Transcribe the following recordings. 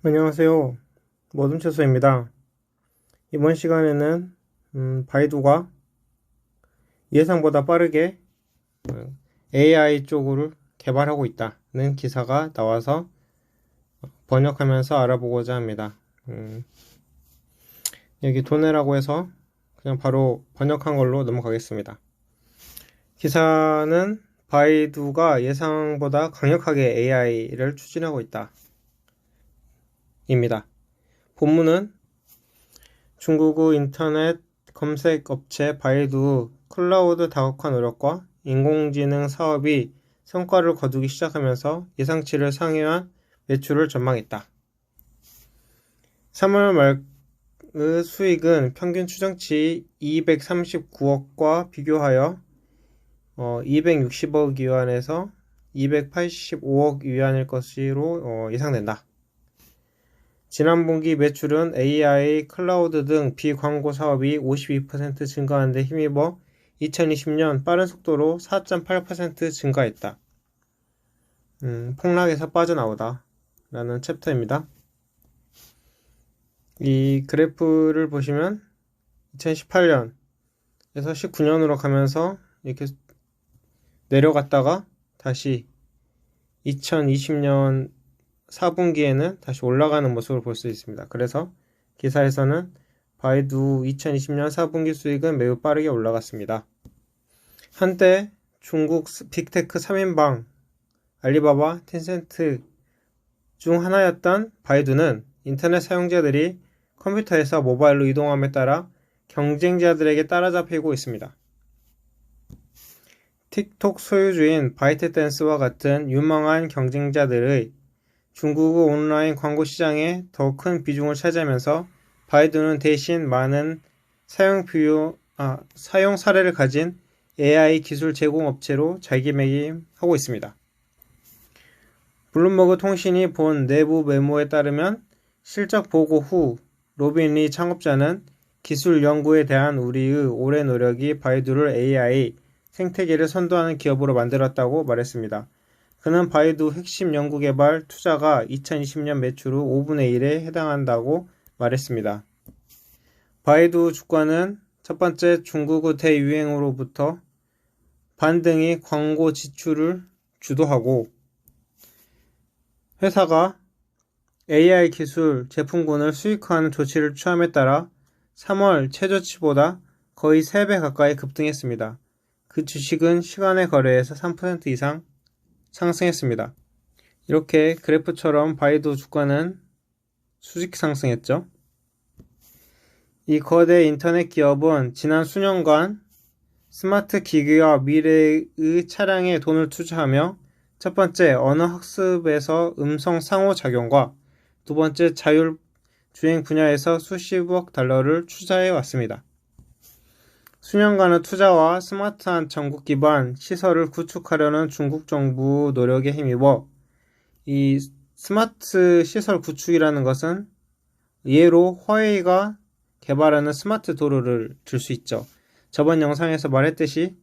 안녕하세요. 머슴채소입니다. 이번 시간에는 바이두가 예상보다 빠르게 AI 쪽으로 개발하고 있다는 기사가 나와서 번역하면서 알아보고자 합니다. 여기 도네라고 해서 그냥 바로 번역한 걸로 넘어가겠습니다. 기사는 바이두가 예상보다 강력하게 AI를 추진하고 있다 입니다. 본문은 중국의 인터넷 검색 업체 바이두 클라우드 다국화 노력과 인공지능 사업이 성과를 거두기 시작하면서 예상치를 상회한 매출을 전망했다. 3월 말의 수익은 평균 추정치 239억과 비교하여 260억 위안에서 285억 위안일 것으로 예상된다. 지난 분기 매출은 AI, 클라우드 등 비광고 사업이 52% 증가하는 데 힘입어 2020년 빠른 속도로 4.8% 증가했다. 폭락에서 빠져나오다 라는 챕터입니다. 이 그래프를 보시면 2018년에서 19년으로 가면서 이렇게 내려갔다가 다시 2020년 4분기에는 다시 올라가는 모습을 볼 수 있습니다. 그래서 기사에서는 바이두 2020년 4분기 수익은 매우 빠르게 올라갔습니다. 한때 중국 빅테크 3인방 알리바바, 텐센트 중 하나였던 바이두는 인터넷 사용자들이 컴퓨터에서 모바일로 이동함에 따라 경쟁자들에게 따라잡히고 있습니다. 틱톡 소유주인 바이트댄스와 같은 유망한 경쟁자들의 중국의 온라인 광고 시장에 더 큰 비중을 차지하면서 바이두는 대신 많은 사용 사례를 가진 AI 기술 제공 업체로 자기매김하고 있습니다. 블룸버그 통신이 본 내부 메모에 따르면 실적 보고 후 로빈 리 창업자는 기술 연구에 대한 우리의 오랜 노력이 바이두를 AI 생태계를 선도하는 기업으로 만들었다고 말했습니다. 그는 바이두 핵심 연구개발 투자가 2020년 매출의 5분의 1에 해당한다고 말했습니다. 바이두 주가는 첫 번째 중국의 대유행으로부터 반등이 광고 지출을 주도하고 회사가 AI 기술 제품군을 수익화하는 조치를 취함에 따라 3월 최저치보다 거의 3배 가까이 급등했습니다. 그 주식은 시간의 거래에서 3% 이상 상승했습니다. 이렇게 그래프처럼 바이두 주가는 수직 상승했죠. 이 거대 인터넷 기업은 지난 수년간 스마트 기기와 미래의 차량에 돈을 투자하며 첫 번째 언어 학습에서 음성 상호작용과 두 번째 자율주행 분야에서 수십억 달러를 투자해 왔습니다. 수년간의 투자와 스마트한 전국 기반 시설을 구축하려는 중국 정부 노력에 힘입어 이 스마트 시설 구축이라는 것은 예로 화웨이가 개발하는 스마트 도로를 들 수 있죠. 저번 영상에서 말했듯이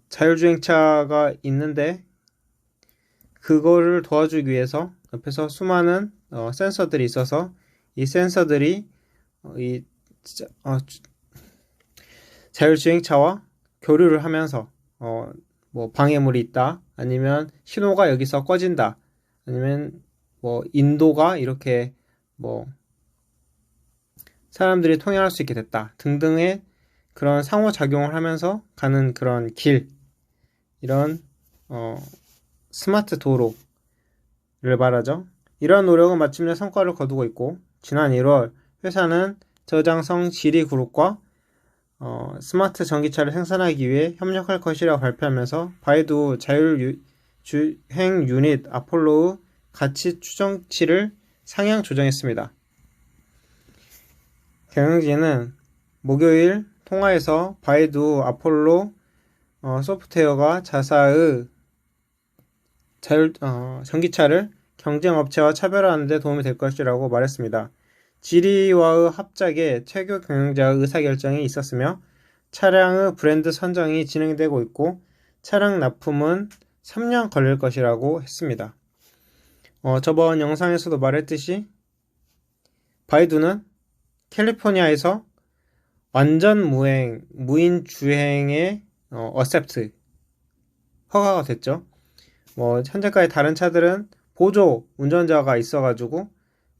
자율주행차가 있는데 그거를 도와주기 위해서 옆에서 수많은 센서들이 있어서 이 센서들이 자율주행차와 교류를 하면서 뭐 방해물이 있다, 아니면 신호가 여기서 꺼진다, 아니면 뭐 인도가 이렇게 뭐 사람들이 통행할 수 있게 됐다 등등의 그런 상호작용을 하면서 가는 그런 길, 이런 스마트 도로를 말하죠. 이러한 노력은 마침내 성과를 거두고 있고, 지난 1월 회사는 저장성 지리그룹과 스마트 전기차를 생산하기 위해 협력할 것이라고 발표하면서 바이두 자율주행 유닛 아폴로의 가치 추정치를 상향 조정했습니다. 경영진은 목요일 통화에서 바이두 아폴로 소프트웨어가 자사의 전기차를 경쟁업체와 차별화하는 데 도움이 될 것이라고 말했습니다. 지리와의 합작에 최고 경영자의 의사결정이 있었으며 차량의 브랜드 선정이 진행되고 있고 차량 납품은 3년 걸릴 것이라고 했습니다. 저번 영상에서도 말했듯이 바이두는 캘리포니아에서 완전 무인 주행의 accept 허가가 됐죠. 현재까지 다른 차들은 보조 운전자가 있어가지고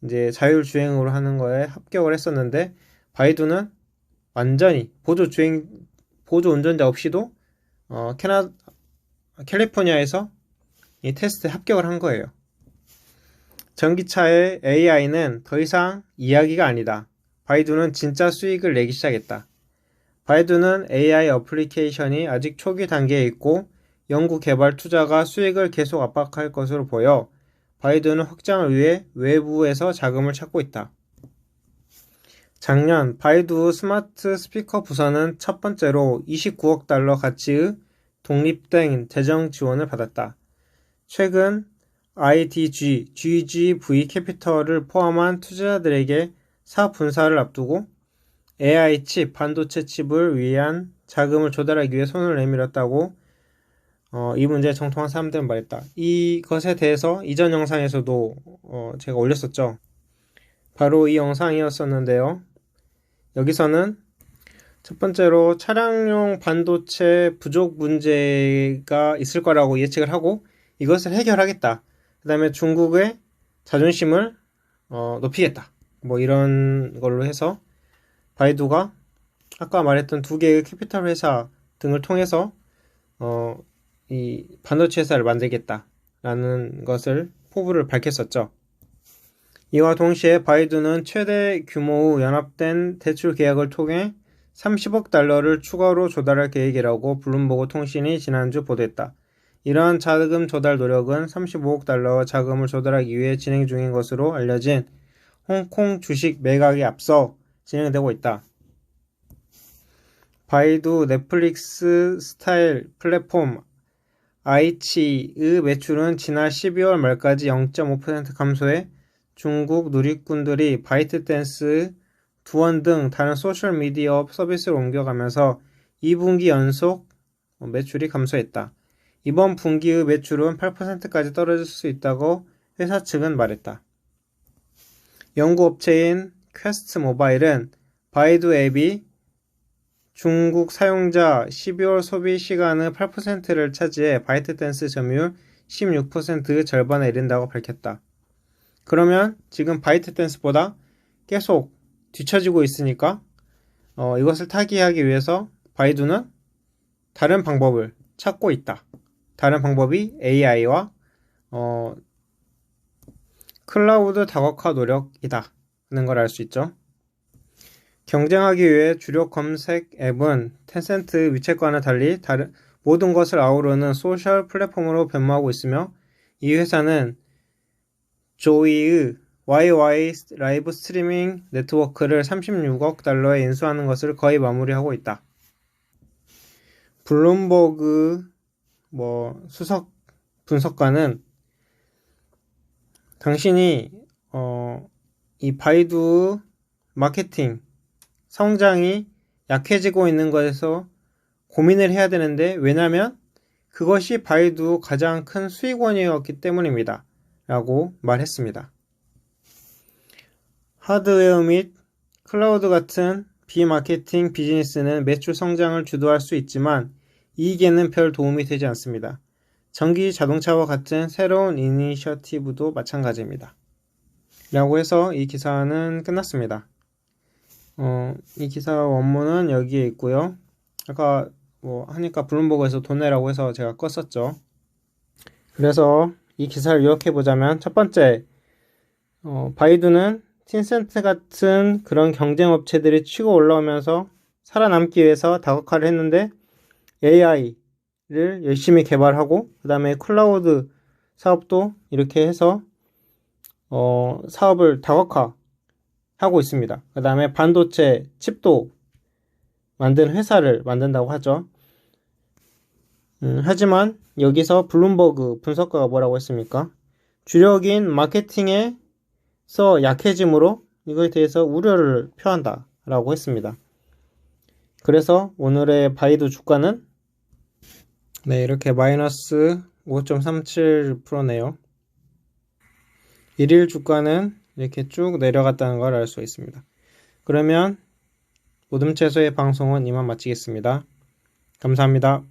이제 자율 주행으로 하는 거에 합격을 했었는데, 바이두는 완전히 보조 운전자 없이도 캘리포니아에서 이 테스트에 합격을 한 거예요. 전기차의 AI는 더 이상 이야기가 아니다. 바이두는 진짜 수익을 내기 시작했다. 바이두는 AI 어플리케이션이 아직 초기 단계에 있고 연구 개발 투자가 수익을 계속 압박할 것으로 보여 바이두는 확장을 위해 외부에서 자금을 찾고 있다. 작년 바이두 스마트 스피커 부서는 첫 번째로 29억 달러 가치의 독립된 재정 지원을 받았다. 최근 IDG, GGV 캐피털을 포함한 투자자들에게 사업 분사를 앞두고 AI 칩, 반도체 칩을 위한 자금을 조달하기 위해 손을 내밀었다고 이 문제에 정통한 사람들은 말했다. 이것에 대해서 이전 영상에서도 제가 올렸었죠. 바로 이 영상이었었는데요. 여기서는 첫 번째로 차량용 반도체 부족 문제가 있을 거라고 예측을 하고 이것을 해결하겠다. 그 다음에 중국의 자존심을 높이겠다. 이런 걸로 해서 바이두가 아까 말했던 두 개의 캐피털 회사 등을 통해서 이 반도체 회사를 만들겠다라는 것을 포부를 밝혔었죠. 이와 동시에 바이두는 최대 규모의 연합된 대출 계약을 통해 30억 달러를 추가로 조달할 계획이라고 블룸버그 통신이 지난주 보도했다. 이러한 자금 조달 노력은 35억 달러 자금을 조달하기 위해 진행 중인 것으로 알려진 홍콩 주식 매각에 앞서 진행되고 있다. 바이두 넷플릭스 스타일 플랫폼 아이치의 매출은 지난 12월 말까지 0.5% 감소해 중국 누리꾼들이 바이트댄스, 두원 등 다른 소셜미디어 서비스를 옮겨가면서 2분기 연속 매출이 감소했다. 이번 분기의 매출은 8%까지 떨어질 수 있다고 회사 측은 말했다. 연구업체인 퀘스트 모바일은 바이두 앱이 중국 사용자 12월 소비 시간의 8%를 차지해 바이트댄스 점유율 16%의 절반에 이른다고 밝혔다. 그러면 지금 바이트댄스보다 계속 뒤처지고 있으니까 이것을 타개하기 위해서 바이두는 다른 방법을 찾고 있다. 다른 방법이 AI와 클라우드 다각화 노력이다 하는 걸 알 수 있죠. 경쟁하기 위해 주력 검색 앱은 텐센트 위챗과는 달리 모든 것을 아우르는 소셜 플랫폼으로 변모하고 있으며 이 회사는 조이의 YY 라이브 스트리밍 네트워크를 36억 달러에 인수하는 것을 거의 마무리하고 있다. 블룸버그 수석 분석가는 당신이 이 바이두 마케팅 성장이 약해지고 있는 것에서 고민을 해야 되는데, 왜냐면 그것이 바이두 가장 큰 수익원이었기 때문입니다. 라고 말했습니다. 하드웨어 및 클라우드 같은 비마케팅 비즈니스는 매출 성장을 주도할 수 있지만 이익에는 별 도움이 되지 않습니다. 전기 자동차와 같은 새로운 이니셔티브도 마찬가지입니다. 라고 해서 이 기사는 끝났습니다. 이 기사 원문은 여기에 있고요. 아까 하니까 블룸버그에서 돈 내라고 해서 제가 껐었죠. 그래서 이 기사를 요약해보자면, 첫 번째, 바이두는 텐센트 같은 그런 경쟁업체들이 치고 올라오면서 살아남기 위해서 다각화를 했는데 AI를 열심히 개발하고 그 다음에 클라우드 사업도 이렇게 해서 사업을 다각화하고 있습니다. 그 다음에 반도체 칩도 만든 회사를 만든다고 하죠. 하지만 여기서 블룸버그 분석가가 뭐라고 했습니까? 주력인 마케팅에서 약해짐으로 이거에 대해서 우려를 표한다 라고 했습니다. 그래서 오늘의 바이두 주가는 이렇게 마이너스 5.37%네요. 일일 주가는 이렇게 쭉 내려갔다는 걸 알 수 있습니다. 그러면 모둠채소의 방송은 이만 마치겠습니다. 감사합니다.